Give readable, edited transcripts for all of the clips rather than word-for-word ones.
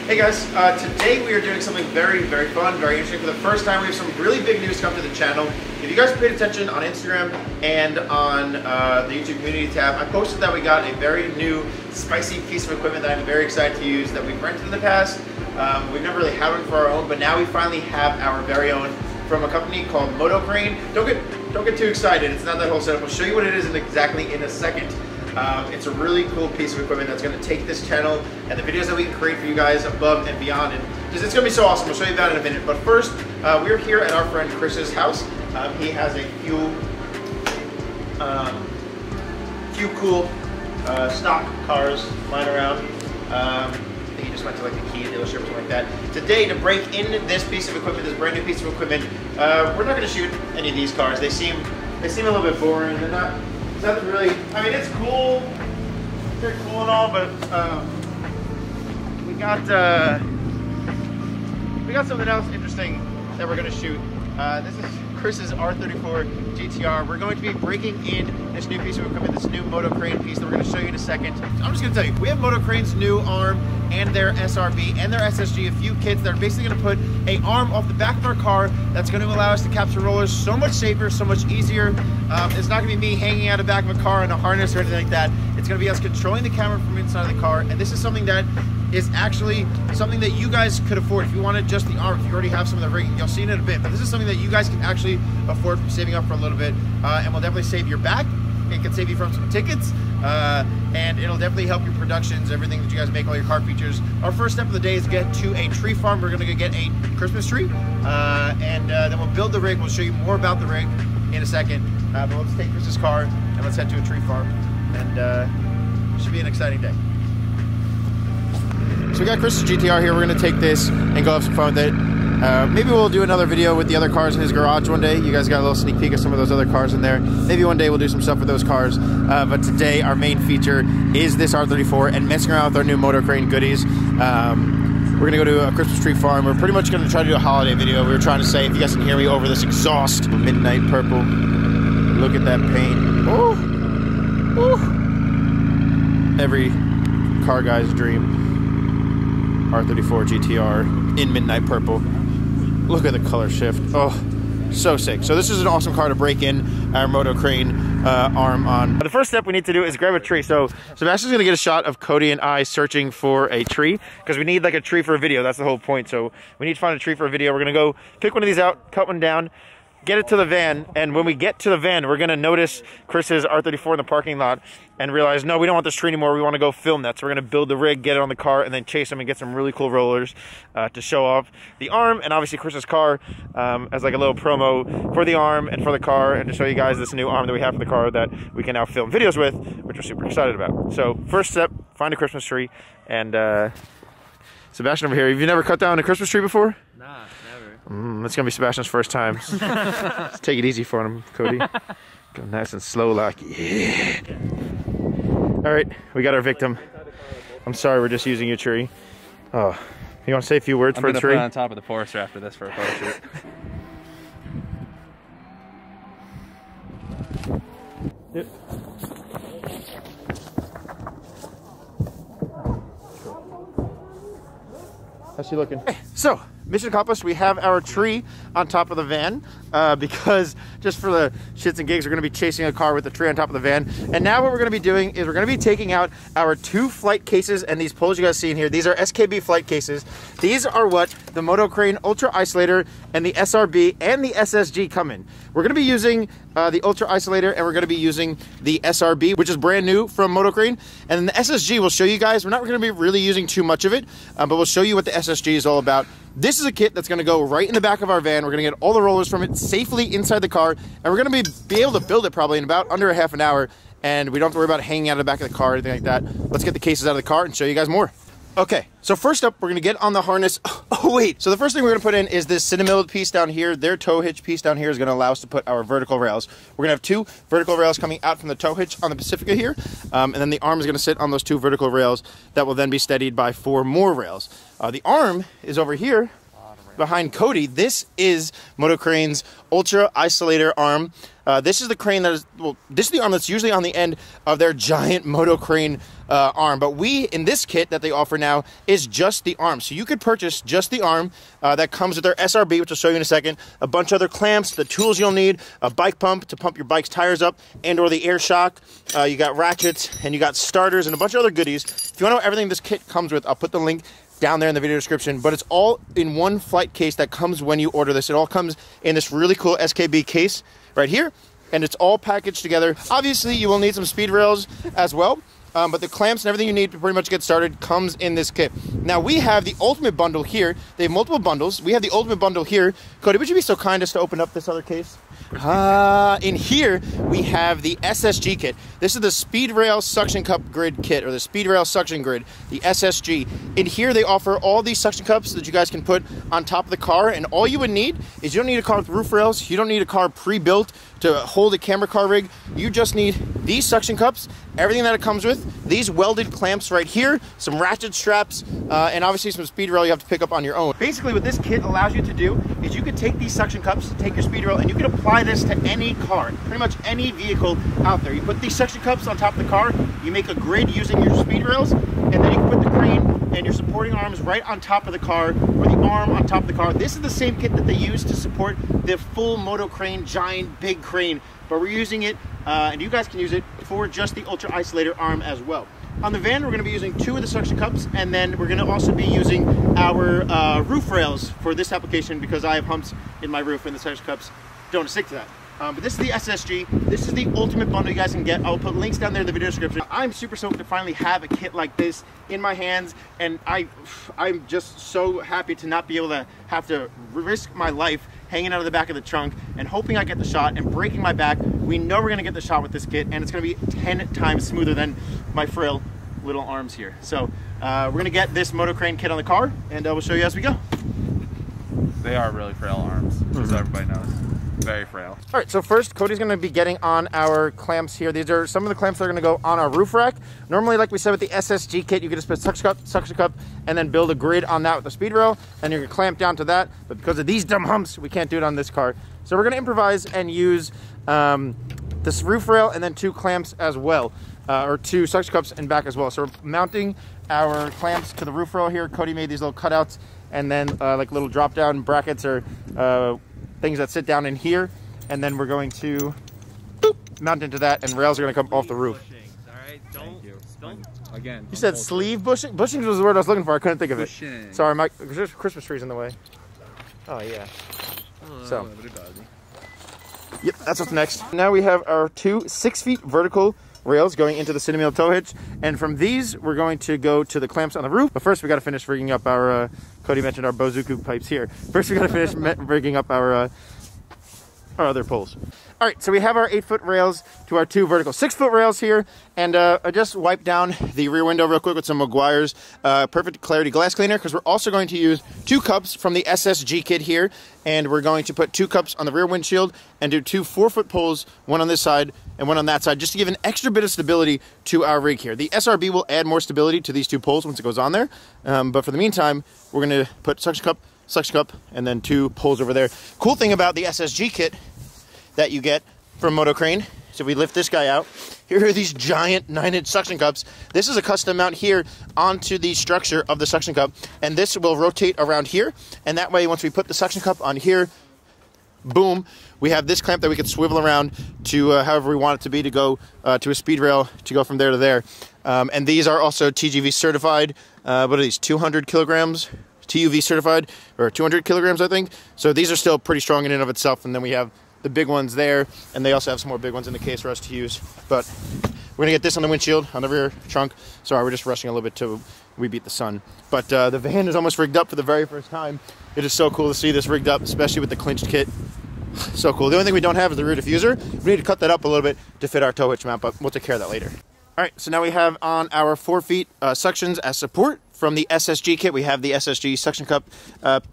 Hey guys, today we are doing something very fun, very interesting. For the first time, we have some really big news come to the channel. If you guys paid attention on Instagram and on the YouTube community tab, I posted that we got a very new spicy piece of equipment that I'm very excited to use that we've rented in the past. We've never really had one for our own, but now we finally have our very own from a company called Motocrane. Don't get too excited. It's not that whole setup. I'll show you what it is exactly in a second. It's a really cool piece of equipment that's going to take this channel and the videos that we can create for you guys above and beyond. And just, it's going to be so awesome. I'll show you about it in a minute. But first, we're here at our friend Chris's house. He has a few cool stock cars lying around. I think he just went to like the Kia dealership or something like that. Today, to break in this piece of equipment, this brand new piece of equipment, we're not going to shoot any of these cars. They seem a little bit boring. They're not really, I mean, it's cool. They're cool and all, but we got something else interesting that we're going to shoot. This is Chris's R34 GTR. We're going to be breaking in this new piece of equipment, this new Motocrane piece that we're going to show you in a second. I'm just going to tell you, we have Motocrane's new arm and their SRB and their SSG, a few kits that are basically going to put an arm off the back of our car that's going to allow us to capture rollers so much safer, so much easier. It's not going to be me hanging out the back of a car in a harness or anything like that. It's going to be us controlling the camera from inside of the car, and this is something that is actually something that you guys could afford. If you wanted just the arm, if you already have some of the rigging, you'll see it in a bit, but this is something that you guys can actually afford from saving up for a little bit, and will definitely save your back. It can save you from some tickets, and it'll definitely help your productions, everything that you guys make, all your car features. Our first step of the day is get to a tree farm. We're gonna go get a Christmas tree, and then we'll build the rig. We'll show you more about the rig in a second, but let's take Chris's car and let's head to a tree farm, and it should be an exciting day. So we got Chris's GTR here. We're gonna take this and go have some fun with it. Maybe we'll do another video with the other cars in his garage one day. You guys got a little sneak peek of some of those other cars in there. Maybe one day we'll do some stuff with those cars. But today our main feature is this R34 and messing around with our new Motocrane goodies. We're gonna go to a Christmas tree farm. We're pretty much gonna try to do a holiday video. We were trying to say, if you guys can hear me over this exhaust. Midnight purple. Look at that paint. Oh, oh. Every car guy's dream. R34 GTR in midnight purple. Look at the color shift. Oh, so sick. So this is an awesome car to break in our Motocrane arm on. The first step we need to do is grab a tree. So Sebastian's gonna get a shot of Cody and I searching for a tree, because we need like a tree for a video. That's the whole point. So we need to find a tree for a video. We're gonna go pick one of these out, cut one down, get it to the van, and when we get to the van, we're gonna notice Chris's R34 in the parking lot and realize, no, we don't want this tree anymore, we wanna go film that. So we're gonna build the rig, get it on the car, and then chase them and get some really cool rollers to show off the arm, and obviously Chris's car as like a little promo for the arm and for the car, and to show you guys this new arm that we have for the car that we can now film videos with, which we're super excited about. So first step, find a Christmas tree, and Sebastian over here, have you never cut down a Christmas tree before? Nah. It's gonna be Sebastian's first time. Let's take it easy for him, Cody. Go nice and slow, like, yeah. All right, we got our victim. I'm sorry, we're just using your tree. Oh, you want to say a few words for a tree? I'm gonna put it on top of the Forester after this for a photo shoot. Yep. How's she looking? Hey, so, mission accomplished. We have our tree on top of the van because just for the shits and gigs, we're going to be chasing a car with the tree on top of the van. And now what we're going to be doing is we're going to be taking out our two flight cases, and these poles you guys see in here, these are SKB Flight Cases. These are what the Motocrane Ultra Isolator and the SRB and the SSG come in. We're going to be using the Ultra Isolator, and we're going to be using the SRB, which is brand new from Motocrane. And then the SSG, we'll show you guys. We're not going to be really using too much of it, but we'll show you what the SSG is all about. This is a kit that's going to go right in the back of our van. We're going to get all the rollers from it safely inside the car, and we're going to be able to build it probably in about under a half an hour, and we don't have to worry about hanging out of the back of the car or anything like that. Let's get the cases out of the car and show you guys more. Okay, so first up, we're gonna get on the harness. Oh wait, so the first thing we're gonna put in is this cinnamon piece down here. Their tow hitch piece down here is gonna allow us to put our vertical rails. We're gonna have two vertical rails coming out from the tow hitch on the Pacifica here, and then the arm is gonna sit on those two vertical rails that will then be steadied by 4 more rails. The arm is over here behind Cody. This is Motocrane's Ultra Isolator arm. This is the crane that is, well, this is the arm that's usually on the end of their giant Motocrane arm. But in this kit that they offer now, is just the arm. So you could purchase just the arm that comes with their SRB, which I'll show you in a second, a bunch of other clamps, the tools you'll need, a bike pump to pump your bike's tires up, and or the air shock. You got ratchets, and you got starters, and a bunch of other goodies. If you want to know everything this kit comes with, I'll put the link down there in the video description, but it's all in one flight case that comes when you order this. It all comes in this really cool SKB case right here, and it's all packaged together. Obviously, you will need some speed rails as well, but the clamps and everything you need to pretty much get started comes in this kit. Now, we have the ultimate bundle here. They have multiple bundles. We have the ultimate bundle here. Cody, would you be so kind as to open up this other case? In here, we have the SSG kit. This is the Speedrail Suction Cup Grid kit, or the Speedrail Suction Grid, the SSG. In here, they offer all these suction cups that you guys can put on top of the car, and all you would need is you don't need a car with roof rails. You don't need a car pre-built to hold a camera car rig. You just need these suction cups, everything that it comes with, these welded clamps right here, some ratchet straps, and obviously some speed rail you have to pick up on your own. Basically, what this kit allows you to do is you could take these suction cups, take your speed rail, and you can apply this to any car, pretty much any vehicle out there. You put these suction cups on top of the car, you make a grid using your speed rails, and then you can put the crane and your supporting arms right on top of the car, or the arm on top of the car. This is the same kit that they use to support the full Motocrane giant big crane, but we're using it, and you guys can use it for just the Ultra Isolator arm as well. On the van, we're going to be using 2 of the suction cups, and then we're going to also be using our roof rails for this application because I have humps in my roof and the suction cups don't stick to that. But this is the SSG. This is the ultimate bundle you guys can get. I'll put links down there in the video description. I'm super stoked to finally have a kit like this in my hands, and I'm just so happy to not be able to have to risk my life hanging out of the back of the trunk and hoping I get the shot and breaking my back. We know we're gonna get the shot with this kit, and it's gonna be 10 times smoother than my frail little arms here. So we're gonna get this Motocrane kit on the car, and we'll show you as we go. They are really frail arms, as everybody knows. Very frail. All right, so first, Cody's gonna be getting on our clamps here. These are some of the clamps that are gonna go on our roof rack. Normally, like we said with the SSG kit, you can just put suction cup, and then build a grid on that with the speed rail, and you're gonna clamp down to that. But because of these dumb humps, we can't do it on this car. So we're gonna improvise and use this roof rail and then 2 clamps as well, or 2 suction cups and back as well. So we're mounting our clamps to the roof rail here. Cody made these little cutouts, and then like little drop down brackets or things that sit down in here, and then we're going to mount into that, and rails are going to come off the roof. All right, don't. Again. You said sleeve bushing? Bushing was the word I was looking for. I couldn't think of it. Sorry, my Christmas tree's in the way. Oh yeah. So. Yep, that's what's next. Now we have our 2 6-foot vertical rails going into the cinnamon tow hitch, and from these we're going to go to the clamps on the roof. But first we got to finish rigging up our Cody mentioned our Bozuku pipes here. First we got to finish rigging up our other poles. All right, so we have our 8-foot rails to our 2 vertical 6-foot rails here, and I just wiped down the rear window real quick with some Meguiar's Perfect Clarity glass cleaner, because we're also going to use 2 cups from the SSG kit here, and we're going to put 2 cups on the rear windshield and do 2 4-foot poles, one on this side and one on that side, just to give an extra bit of stability to our rig here. The SRB will add more stability to these 2 poles once it goes on there, but for the meantime, we're going to put suction cup, and then 2 poles over there. Cool thing about the SSG kit that you get from Motocrane, so we lift this guy out. Here are these giant 9-inch suction cups. This is a custom mount here onto the structure of the suction cup, and this will rotate around here, and that way once we put the suction cup on here, boom, we have this clamp that we can swivel around to however we want it to be, to go to a speed rail, to go from there to there. And these are also TGV certified. What are these, 200 kilograms? TUV certified, or 200 kilograms, I think. So these are still pretty strong in and of itself, and then we have the big ones there, and they also have some more big ones in the case for us to use. But we're gonna get this on the windshield, on the rear trunk. Sorry, we're just rushing a little bit till we beat the sun. But the van is almost rigged up for the very first time. It is so cool to see this rigged up, especially with the clinched kit. So cool. The only thing we don't have is the rear diffuser. We need to cut that up a little bit to fit our tow hitch mount, but we'll take care of that later. All right, so now we have on our 4-foot suctions as support from the SSG kit. We have the SSG suction cup,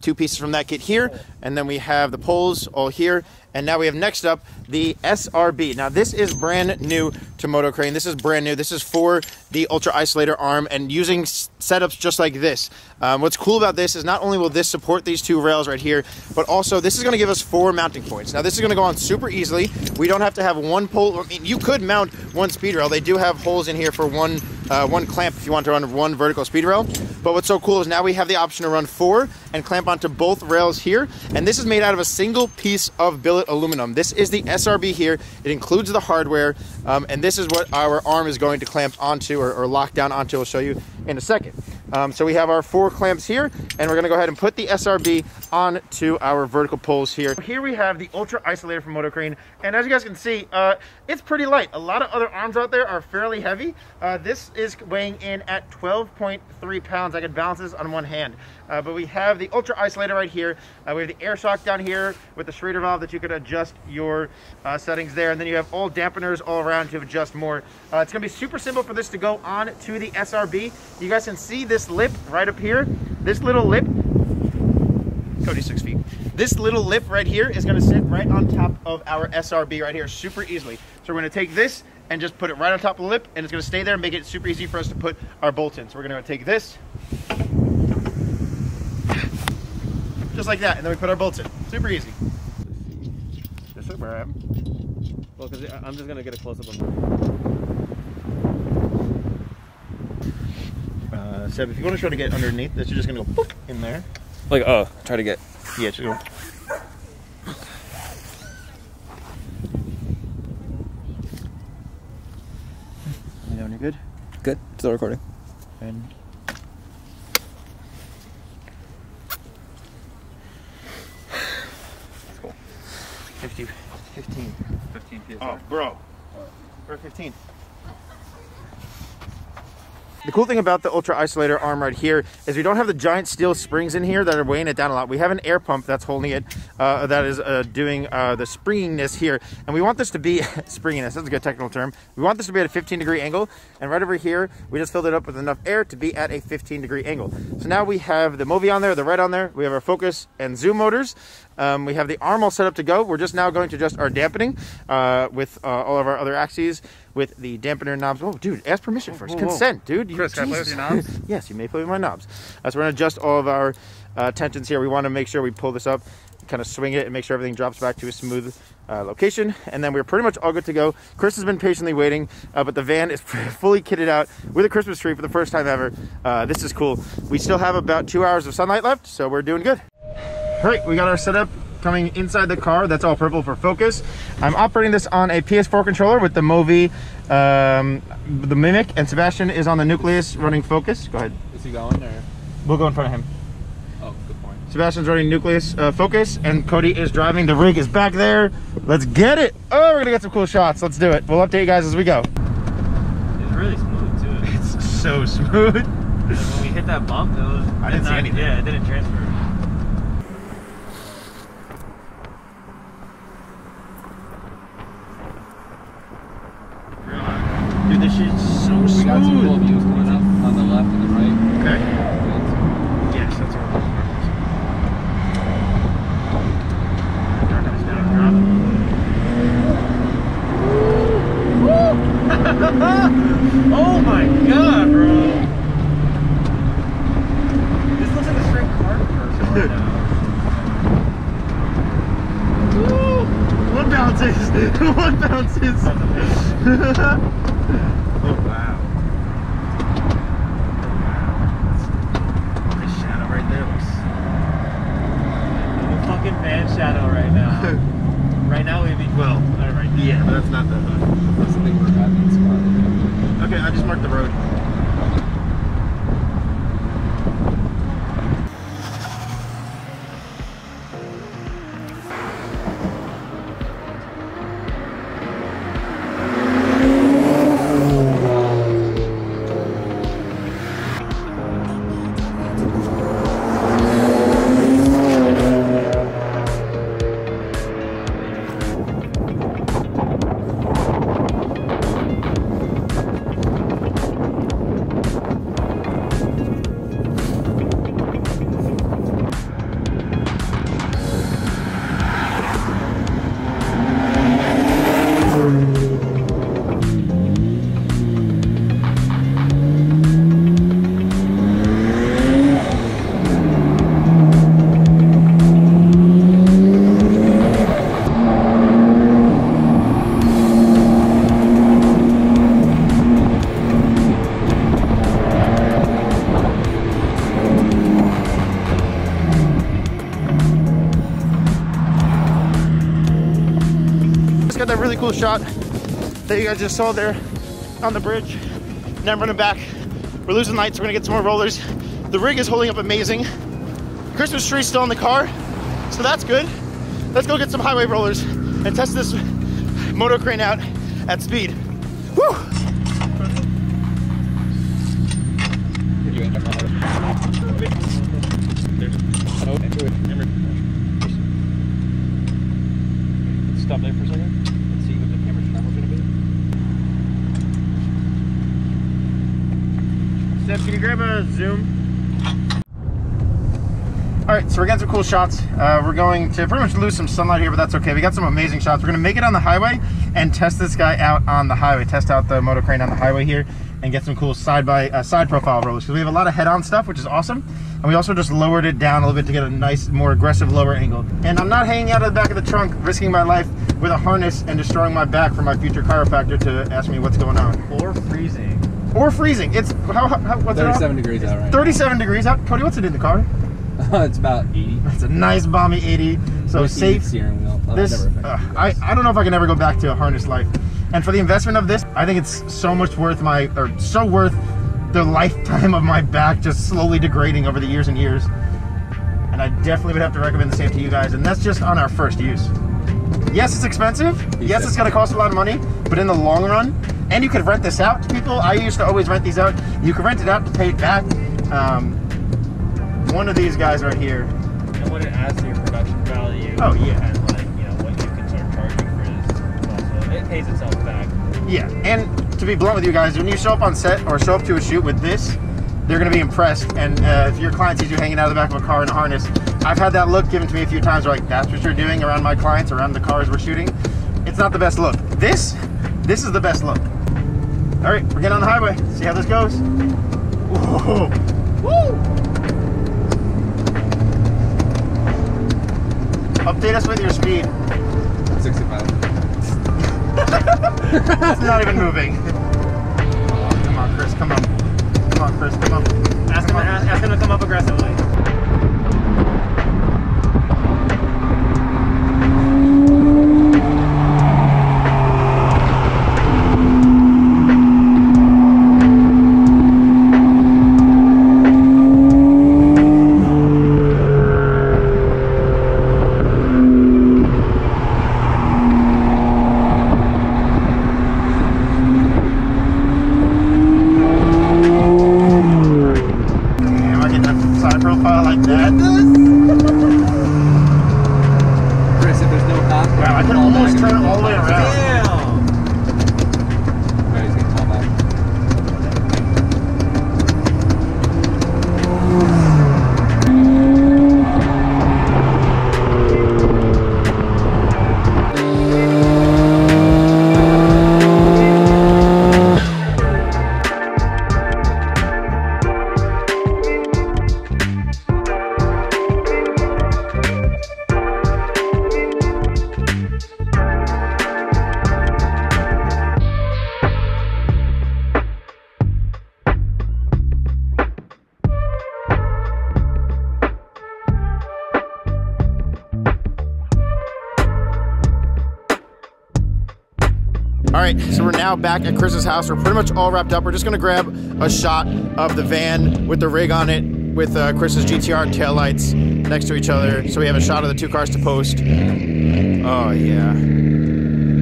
2 pieces from that kit here, and then we have the poles all here, And now we have next up the SRB. Now this is brand new to Motocrane. This is brand new. This is for the Ultra Isolator arm and using setups just like this. What's cool about this is not only will this support these two rails right here, but also this is going to give us 4 mounting points. Now this is going to go on super easily. We don't have to have one pole. I mean, you could mount one speed rail. They do have holes in here for one clamp if you want to run one vertical speed rail. But what's so cool is now we have the option to run 4 and clamp onto both rails here. And this is made out of a single piece of billet aluminum. This is the SRB here. It includes the hardware, and this is what our arm is going to clamp onto or lock down onto. I'll show you in a second. So we have our 4 clamps here, and we're going to go ahead and put the SRB onto our vertical poles here. Here we have the Ultra Isolator from Motocrane, and as you guys can see, it's pretty light. A lot of other arms out there are fairly heavy. This is weighing in at 12.3 pounds. I could balance this on one hand. But we have the Ultra Isolator right here. We have the air shock down here with the Schrader valve that you could adjust your settings there. And then you have all dampeners all around to adjust more. It's going to be super simple for this to go on to the SRB. You guys can see this lip right up here. This little lip, Cody's 6 feet. This little lip right here is going to sit right on top of our SRB right here super easily. So we're going to take this and just put it right on top of the lip, and it's going to stay there and make it super easy for us to put our bolts in. So we're going to take this, just like that, and then we put our bolts in. Super easy. This is where I am. Well, because I'm just gonna get a close up of Seb, if you want to try to get underneath this, you're just gonna go boop in there. like, oh, try to get. Yeah, just go. You know when you're good? Good. Still recording. And that's cool. 15. 15 PSI. Oh, bro. We're at 15. The cool thing about the Ultra Isolator arm right here is we don't have the giant steel springs in here that are weighing it down a lot. We have an air pump that's holding it, that is doing the springiness here. And we want this to be, springiness, that's a good technical term. We want this to be at a 15-degree angle. And right over here, we just filled it up with enough air to be at a 15-degree angle. So now we have the Movi on there, the red on there. We have our focus and zoom motors. We have the arm all set up to go. We're just now going to adjust our dampening with all of our other axes with the dampener knobs. Oh, dude, ask permission first. Consent, dude. Chris, can I play with your knobs? Yes, you may play with my knobs. So we're going to adjust all of our tensions here. We want to make sure we pull this up, kind of swing it, and make sure everything drops back to a smooth location. And then we're pretty much all good to go. Chris has been patiently waiting, but the van is fully kitted out with a Christmas tree for the first time ever. This is cool. We still have about 2 hours of sunlight left, so we're doing good. All right, we got our setup coming inside the car. That's all purple for focus. I'm operating this on a PS4 controller with the Movi, the Mimic, and Sebastian is on the Nucleus running focus. Go ahead. Is he going or? We'll go in front of him. Oh, good point. Sebastian's running Nucleus focus, and Cody is driving. The rig is back there. Let's get it. Oh, we're gonna get some cool shots. Let's do it. We'll update you guys as we go. It's really smooth too. It's so smooth. Like when we hit that bump, it was. I didn't see anything. Yeah, it didn't transfer. Dude, this shit's so smooth. We got some cool views going up on the left and the right. Okay. Yes, that's what we're doing. Oh my god, bro. This looks like a straight car person right now. One bounces. One bounces. Oh wow. Nice shadow right there. The fucking man shadow right now. Right now we'd be Well, right now. yeah, but that's not the That's the thing we're having spot. Okay, I just marked the road. really cool shot that you guys just saw there on the bridge. Now I'm running back. We're losing lights, we're gonna get some more rollers. The rig is holding up amazing. Christmas tree's still in the car, so that's good. Let's go get some highway rollers and test this Motocrane out at speed. Woo! Stop there for a second. Let's see what the camera's camera's gonna be. Steph, can you grab a zoom? All right, so we're getting some cool shots. We're going to pretty much lose some sunlight here, but that's okay. We got some amazing shots. We're gonna make it on the highway and test this guy out on the highway. Test out the Motocrane on the highway here and get some cool side profile rollers. So we have a lot of head-on stuff, which is awesome. And we also just lowered it down a little bit to get a nice, more aggressive lower angle. And I'm not hanging out of the back of the trunk, risking my life with a harness and destroying my back for my future chiropractor to ask me what's going on. Or freezing. Or freezing. It's, what's 37 degrees out right 37 degrees out. Cody, what's it in the car? It's about 80. It's a nice balmy 80. So safe. Steering wheel. This, I don't know if I can ever go back to a harness life. And for the investment of this, I think it's so much worth so worth the lifetime of my back just slowly degrading over the years and years. And I definitely would have to recommend the same to you guys. And that's just on our first use. Yes, it's expensive. Yes, it's gonna cost a lot of money, but in the long run, and you could rent this out to people. I used to always rent these out. You could rent it out to pay it back. One of these guys right here. And what it adds to your production value. Oh yeah. And like, you know, what you can start charging for this also. It pays itself back. Yeah, and to be blunt with you guys, when you show up on set or show up to a shoot with this, they're gonna be impressed. And if your client sees you hanging out of the back of a car in a harness, I've had that look given to me a few times where like, that's what you're doing around my clients, around the cars we're shooting. It's not the best look. This is the best look. All right, we're getting on the highway. See how this goes. Whoa. Woo! Update us with your speed. 65. It's not even moving. Oh, come on, Chris, come on. Come on, Chris, come on. Ask him to come up aggressively. All right, so we're now back at Chris's house. We're pretty much all wrapped up. We're just gonna grab a shot of the van with the rig on it, with Chris's GTR taillights next to each other. So we have a shot of the two cars to post. Oh yeah.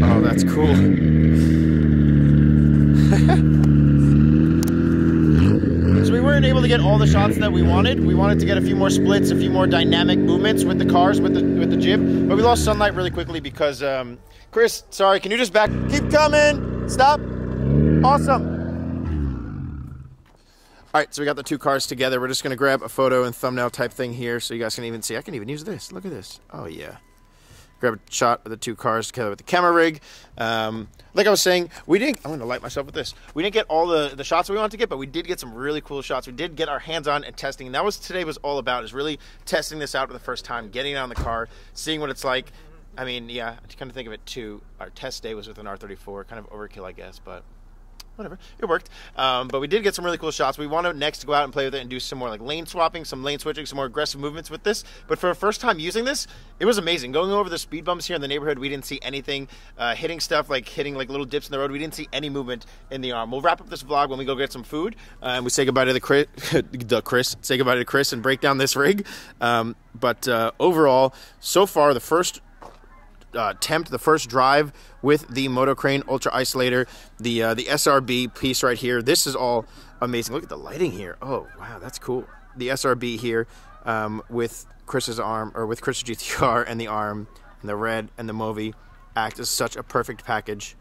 Oh, that's cool. So we weren't able to get all the shots that we wanted. We wanted to get a few more splits, a few more dynamic movements with the cars, with the jib, but we lost sunlight really quickly because Chris, sorry, can you just back? Keep coming. Stop. Awesome. All right, so we got the two cars together. We're just going to grab a photo and thumbnail type thing here so you guys can even see. I can even use this. Look at this. Oh, yeah. Grab a shot of the two cars together with the camera rig. Like I was saying, we didn't... I'm going to light myself with this. We didn't get all the shots we wanted to get, but we did get some really cool shots. We did get our hands on and testing. And that was today was all about, is really testing this out for the first time, getting it on the car, seeing what it's like. I mean, yeah, to kind of think of it too, our test day was with an R34, kind of overkill, I guess, but whatever, it worked. But we did get some really cool shots. We want to next go out and play with it and do some more like lane swapping, some lane switching, some more aggressive movements with this. But for a first time using this, it was amazing. Going over the speed bumps here in the neighborhood, we didn't see anything. Hitting stuff like hitting like little dips in the road, we didn't see any movement in the arm. We'll wrap up this vlog when we go get some food, and we say goodbye to say goodbye to Chris and break down this rig. But overall, so far, the first the first drive with the Motocrane Ultra Isolator, the SRB piece right here. This is all amazing. Look at the lighting here. Oh wow, that's cool. The SRB here with Chris's arm, or with Chris's GTR, and the arm and the red and the Movi act as such a perfect package.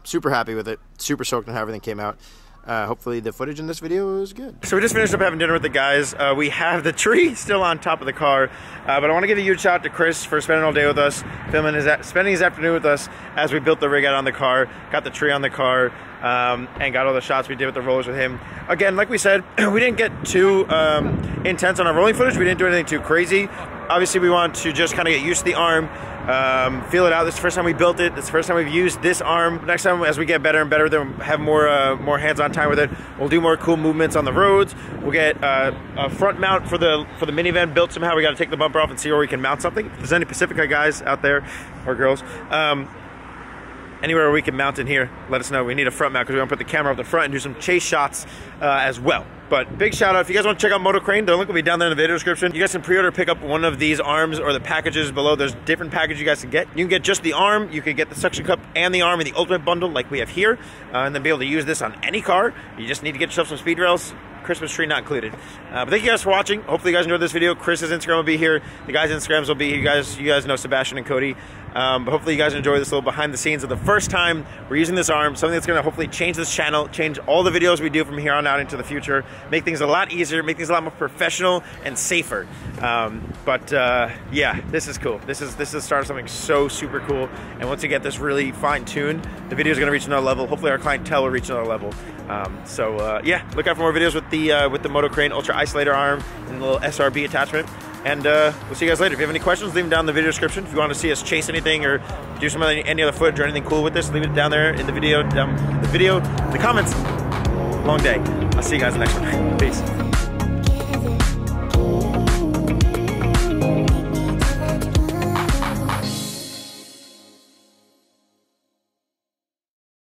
Super happy with it. Super stoked on how everything came out. Hopefully the footage in this video is good. So we just finished up having dinner with the guys. We have the tree still on top of the car, but I want to give a huge shout out to Chris for spending all day with us, spending his afternoon with us as we built the rig out on the car, got the tree on the car, and got all the shots we did with the rollers with him. Again, like we said, we didn't get too intense on our rolling footage. We didn't do anything too crazy. Obviously, we want to just kind of get used to the arm, feel it out. This is the first time we built it. This is the first time we've used this arm. Next time, as we get better and better, then have more hands-on time with it, we'll do more cool movements on the roads. We'll get a front mount for the minivan built somehow. We got to take the bumper off and see where we can mount something. If there's any Pacifica guys out there, or girls, anywhere we can mount in here, let us know. We need a front mount because we want to put the camera up the front and do some chase shots as well. But big shout out, if you guys want to check out Motocrane, the link will be down there in the video description. You guys can pre-order, pick up one of these arms or the packages below. There's different packages you guys can get. You can get just the arm, you can get the suction cup and the arm in the ultimate bundle like we have here, and then be able to use this on any car. You just need to get yourself some speed rails. Christmas tree not included. But thank you guys for watching. Hopefully you guys enjoyed this video. Chris's Instagram will be here. The guys' Instagrams will be here. You guys know Sebastian and Cody. But hopefully you guys enjoy this little behind the scenes of the first time we're using this arm, something that's going to hopefully change this channel, change all the videos we do from here on out into the future, make things a lot easier, make things a lot more professional and safer. Yeah, this is cool. This is the start of something so super cool. And once you get this really fine-tuned, the video is going to reach another level. Hopefully our clientele will reach another level. Yeah, look out for more videos with the Motocrane Ultra Isolator arm and the little SRB attachment. And we'll see you guys later. If you have any questions, leave them down in the video description. If you want to see us chase anything or do any other footage or anything cool with this, leave it down there in the video, in the comments. Long day. I'll see you guys in the next one. Peace.